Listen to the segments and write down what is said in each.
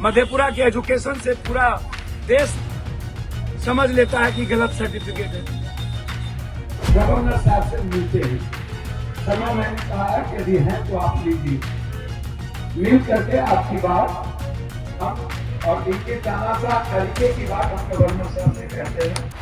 मधेपुरा के एजुकेशन से पूरा देश समझ लेता है कि गलत सर्टिफिकेट है। गवर्नर साहब से मिलते ही समय मैंने कहा है कि यदि है तो आप लीजिए, मिल करके आपकी बात हम और इनके तानाशाह तरीके की बात हम गवर्नर साहब से कहते हैं।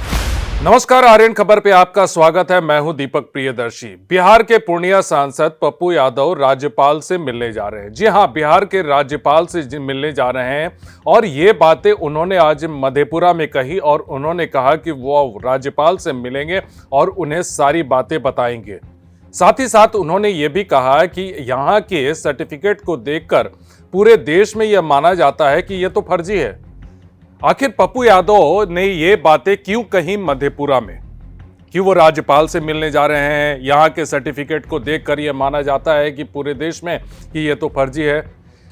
नमस्कार, आर्यन खबर पे आपका स्वागत है। मैं हूं दीपक प्रियदर्शी। बिहार के पूर्णिया सांसद पप्पू यादव राज्यपाल से मिलने जा रहे हैं। जी हां, बिहार के राज्यपाल से मिलने जा रहे हैं और ये बातें उन्होंने आज मधेपुरा में कही और उन्होंने कहा कि वो राज्यपाल से मिलेंगे और उन्हें सारी बातें बताएंगे। साथ ही साथ उन्होंने ये भी कहा कि यहाँ के सर्टिफिकेट को देखकर पूरे देश में यह माना जाता है कि यह तो फर्जी है। आखिर पप्पू यादव ने ये बातें क्यों कही मधेपुरा में? क्यों वो राज्यपाल से मिलने जा रहे हैं? यहाँ के सर्टिफिकेट को देखकर यह माना जाता है कि पूरे देश में कि ये तो फर्जी है।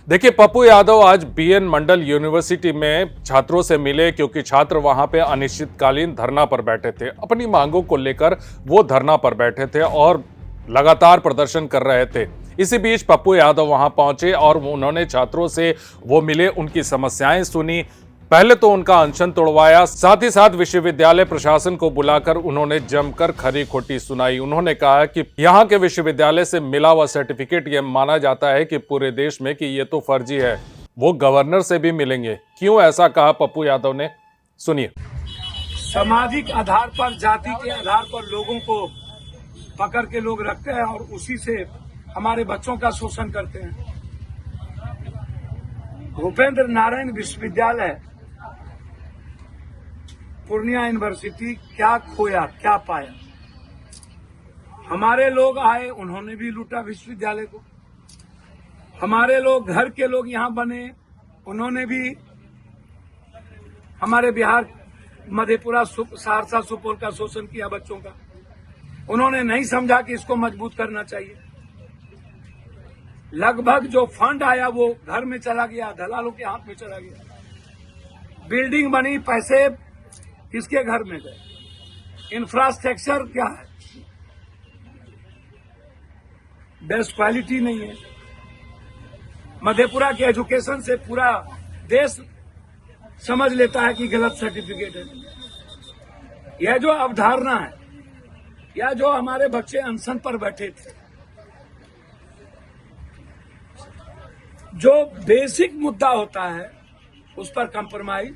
देखिए, पप्पू यादव आज बीएन मंडल यूनिवर्सिटी में छात्रों से मिले क्योंकि छात्र वहां पे अनिश्चितकालीन धरना पर बैठे थे। अपनी मांगों को लेकर वो धरना पर बैठे थे और लगातार प्रदर्शन कर रहे थे। इसी बीच पप्पू यादव वहां पहुंचे और उन्होंने छात्रों से वो मिले, उनकी समस्याएं सुनी। पहले तो उनका अनशन तोड़वाया, साथ ही साथ विश्वविद्यालय प्रशासन को बुलाकर उन्होंने जमकर खरी खोटी सुनाई। उन्होंने कहा कि यहाँ के विश्वविद्यालय से मिला हुआ सर्टिफिकेट ये माना जाता है कि पूरे देश में कि ये तो फर्जी है। वो गवर्नर से भी मिलेंगे। क्यों ऐसा कहा पप्पू यादव ने, सुनिए। सामाजिक आधार पर, जाति के आधार पर लोगों को पकड़ के लोग रखते हैं और उसी से हमारे बच्चों का शोषण करते हैं। भूपेंद्र नारायण विश्वविद्यालय, पूर्णिया यूनिवर्सिटी क्या खोया क्या पाया? हमारे लोग आए, उन्होंने भी लूटा विश्वविद्यालय को। हमारे लोग, घर के लोग यहां बने, उन्होंने भी हमारे बिहार, मधेपुरा, सहरसा, सुपौल का शोषण किया बच्चों का। उन्होंने नहीं समझा कि इसको मजबूत करना चाहिए। लगभग जो फंड आया वो घर में चला गया, दलालों के हाथ में चला गया। बिल्डिंग बनी, पैसे किसके घर में गए? इंफ्रास्ट्रक्चर क्या है? बेस्ट क्वालिटी नहीं है। मधेपुरा के एजुकेशन से पूरा देश समझ लेता है कि गलत सर्टिफिकेट है। यह जो अवधारणा है, या जो हमारे बच्चे अनशन पर बैठे थे, जो बेसिक मुद्दा होता है उस पर कंप्रोमाइज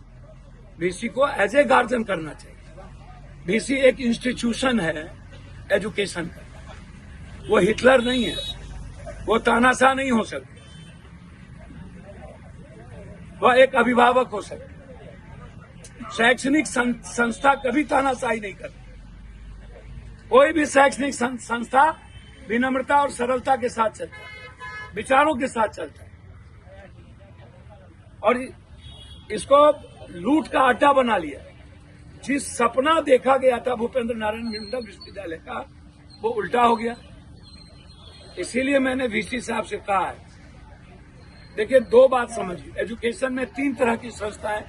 वीसी को एज ए गार्जियन करना चाहिए। वीसी एक इंस्टीट्यूशन है एजुकेशन का, वो हिटलर नहीं है, वो तानाशाह नहीं हो सकते, वह एक अभिभावक हो सकते। शैक्षणिक संस्था कभी तानाशाही नहीं करती। कोई भी शैक्षणिक संस्था विनम्रता और सरलता के साथ चलता है, विचारों के साथ चलता है। और इसको लूट का अड्डा बना लिया। जिस सपना देखा गया था भूपेंद्र नारायण मंडल विश्वविद्यालय का, वो उल्टा हो गया। इसीलिए मैंने वीसी साहब से कहा है, देखिए दो बात समझिए, एजुकेशन में तीन तरह की संस्था है।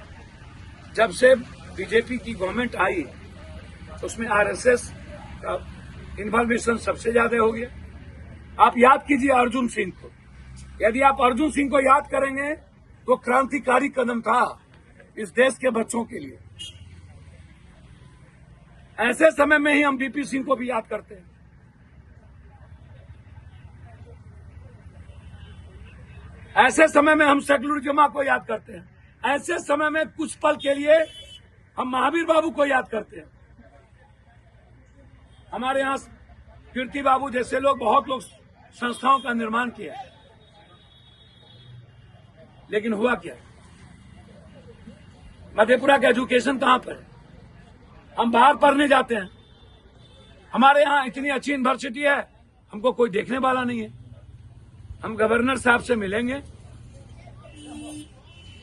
जब से बीजेपी की गवर्नमेंट आई उसमें आरएसएस का इन्वॉल्वेशन सबसे ज्यादा हो गया। आप याद कीजिए अर्जुन सिंह को। यदि आप अर्जुन सिंह को याद करेंगे तो क्रांतिकारी कदम था इस देश के बच्चों के लिए। ऐसे समय में ही हम बीपी सिंह को भी याद करते हैं। ऐसे समय में हम सेकुलरिज्म को याद करते हैं। ऐसे समय में कुछ पल के लिए हम महावीर बाबू को याद करते हैं। हमारे यहाँ कीर्ति बाबू जैसे लोग, बहुत लोग संस्थाओं का निर्माण किया, लेकिन हुआ क्या? मधेपुरा का एजुकेशन कहां पर है? हम बाहर पढ़ने जाते हैं, हमारे यहाँ इतनी अच्छी यूनिवर्सिटी है, हमको कोई देखने वाला नहीं है। हम गवर्नर साहब से मिलेंगे,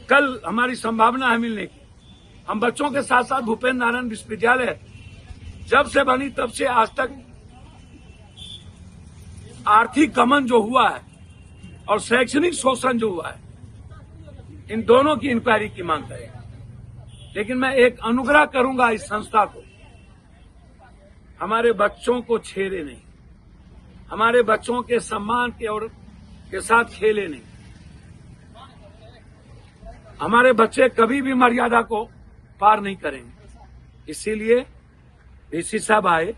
कल हमारी संभावना है मिलने की। हम बच्चों के साथ साथ भूपेंद्र नारायण विश्वविद्यालय जब से बनी तब से आज तक आर्थिक गमन जो हुआ है और शैक्षणिक शोषण जो हुआ है, इन दोनों की इंक्वायरी की मांग करेगा। लेकिन मैं एक अनुग्रह करूंगा इस संस्था को, हमारे बच्चों को छेड़े नहीं, हमारे बच्चों के सम्मान के और के साथ खेले नहीं। हमारे बच्चे कभी भी मर्यादा को पार नहीं करेंगे। इसीलिए डीसी साहब आए,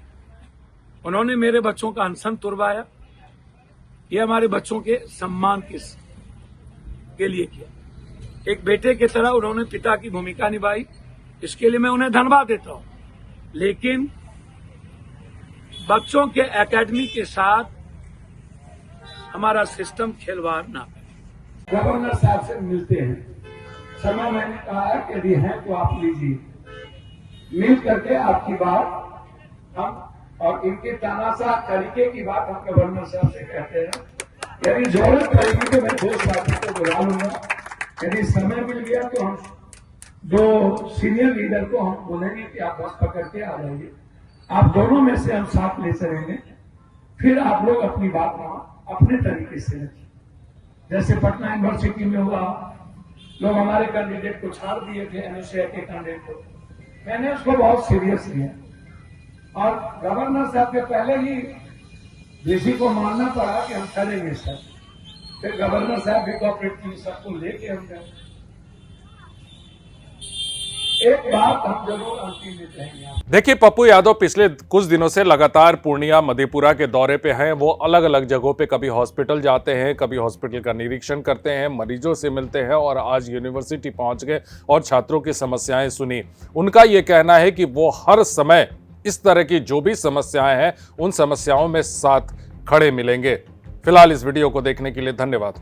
उन्होंने मेरे बच्चों का अनशन तुड़वाया। ये हमारे बच्चों के सम्मान के लिए किया। एक बेटे की तरह उन्होंने पिता की भूमिका निभाई, इसके लिए मैं उन्हें धन्यवाद देता हूं। लेकिन बच्चों के एकेडमी के साथ हमारा सिस्टम खिलवाड़ ना करे। गवर्नर साहब से मिलते हैं, समय मैंने कहा है कि यदि हैं तो आप लीजिए, मिल करके आपकी बात हम और इनके तानाशाह तरीके की बात हम गवर्नर साहब से कहते हैं। यदि जरूरत पड़ेगी तो मैं 2 साथी को बुला लूंगा। यदि समय मिल गया तो हम 2 सीनियर लीडर को हम बोलेंगे कि आप बस पकड़ के आ जाइए, आप दोनों में से हम साथ ले चलेंगे। फिर आप लोग अपनी बात वहां अपने तरीके से रखिए। जैसे पटना यूनिवर्सिटी में हुआ, लोग हमारे कैंडिडेट को छाड़ दिए थे, एनएसयूआई के कैंडिडेट को, मैंने उसको बहुत सीरियस लिया और गवर्नर साहब के पहले ही डीसी को मानना पड़ा कि हम करेंगे सर। फिर गवर्नर साहब भी कोऑपरेट की, सबको लेके हम गए। एक बात हम जरूर अंतिम में कहेंगे। देखिए, पप्पू यादव पिछले कुछ दिनों से लगातार पूर्णिया मधेपुरा के दौरे पे हैं। वो अलग अलग जगहों पे कभी हॉस्पिटल जाते हैं, कभी हॉस्पिटल का निरीक्षण करते हैं, मरीजों से मिलते हैं और आज यूनिवर्सिटी पहुंच गए और छात्रों की समस्याएं सुनी। उनका ये कहना है कि वो हर समय इस तरह की जो भी समस्याएं हैं उन समस्याओं में साथ खड़े मिलेंगे। फिलहाल इस वीडियो को देखने के लिए धन्यवाद।